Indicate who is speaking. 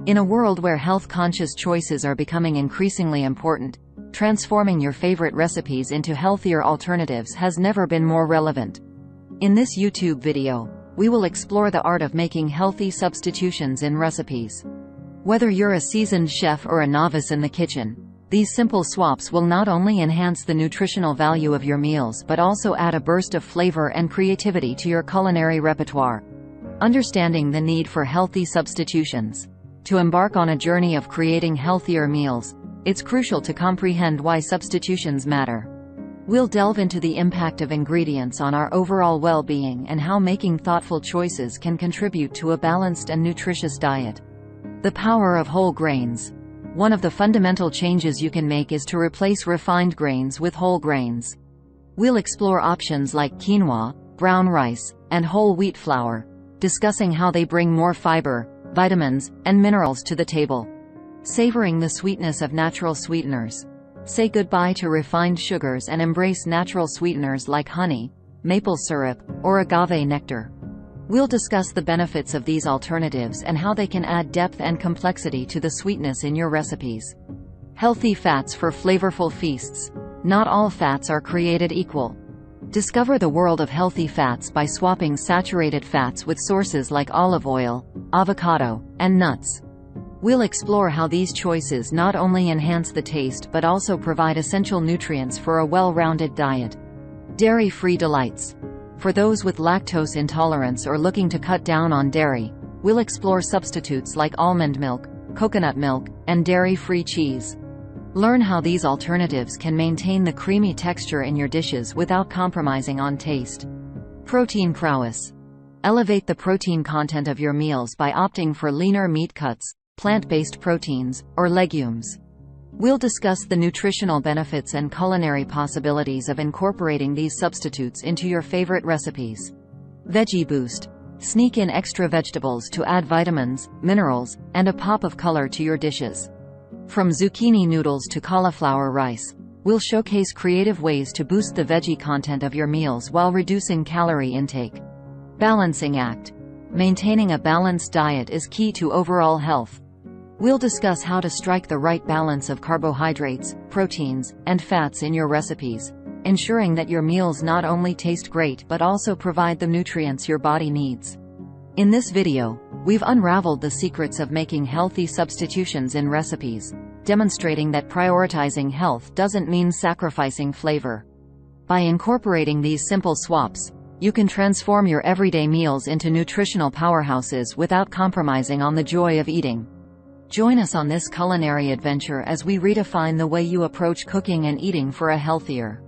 Speaker 1: In a world where health-conscious choices are becoming increasingly important, transforming your favorite recipes into healthier alternatives has never been more relevant. In this YouTube video, we will explore the art of making healthy substitutions in recipes. Whether you're a seasoned chef or a novice in the kitchen, these simple swaps will not only enhance the nutritional value of your meals but also add a burst of flavor and creativity to your culinary repertoire. Understanding the need for healthy substitutions. To embark on a journey of creating healthier meals, it's crucial to comprehend why substitutions matter. We'll delve into the impact of ingredients on our overall well-being and how making thoughtful choices can contribute to a balanced and nutritious diet. The power of whole grains. One of the fundamental changes you can make is to replace refined grains with whole grains. We'll explore options like quinoa, brown rice, and whole wheat flour, discussing how they bring more fiber, vitamins, and minerals to the table. Savoring the sweetness of natural sweeteners. Say goodbye to refined sugars and embrace natural sweeteners like honey, maple syrup, or agave nectar. We'll discuss the benefits of these alternatives and how they can add depth and complexity to the sweetness in your recipes. Healthy fats for flavorful feasts. Not all fats are created equal. Discover the world of healthy fats by swapping saturated fats with sources like olive oil, avocado, and nuts. We'll explore how these choices not only enhance the taste but also provide essential nutrients for a well-rounded diet. Dairy-free delights. For those with lactose intolerance or looking to cut down on dairy, we'll explore substitutes like almond milk, coconut milk, and dairy-free cheese. Learn how these alternatives can maintain the creamy texture in your dishes without compromising on taste. Protein prowess. Elevate the protein content of your meals by opting for leaner meat cuts, plant-based proteins, or legumes. We'll discuss the nutritional benefits and culinary possibilities of incorporating these substitutes into your favorite recipes. Veggie boost. Sneak in extra vegetables to add vitamins, minerals, and a pop of color to your dishes. From zucchini noodles to cauliflower rice, we'll showcase creative ways to boost the veggie content of your meals while reducing calorie intake. Balancing act. Maintaining a balanced diet is key to overall health. We'll discuss how to strike the right balance of carbohydrates, proteins, and fats in your recipes, ensuring that your meals not only taste great but also provide the nutrients your body needs. In this video, we've unraveled the secrets of making healthy substitutions in recipes, demonstrating that prioritizing health doesn't mean sacrificing flavor. By incorporating these simple swaps, you can transform your everyday meals into nutritional powerhouses without compromising on the joy of eating. Join us on this culinary adventure as we redefine the way you approach cooking and eating for a healthier,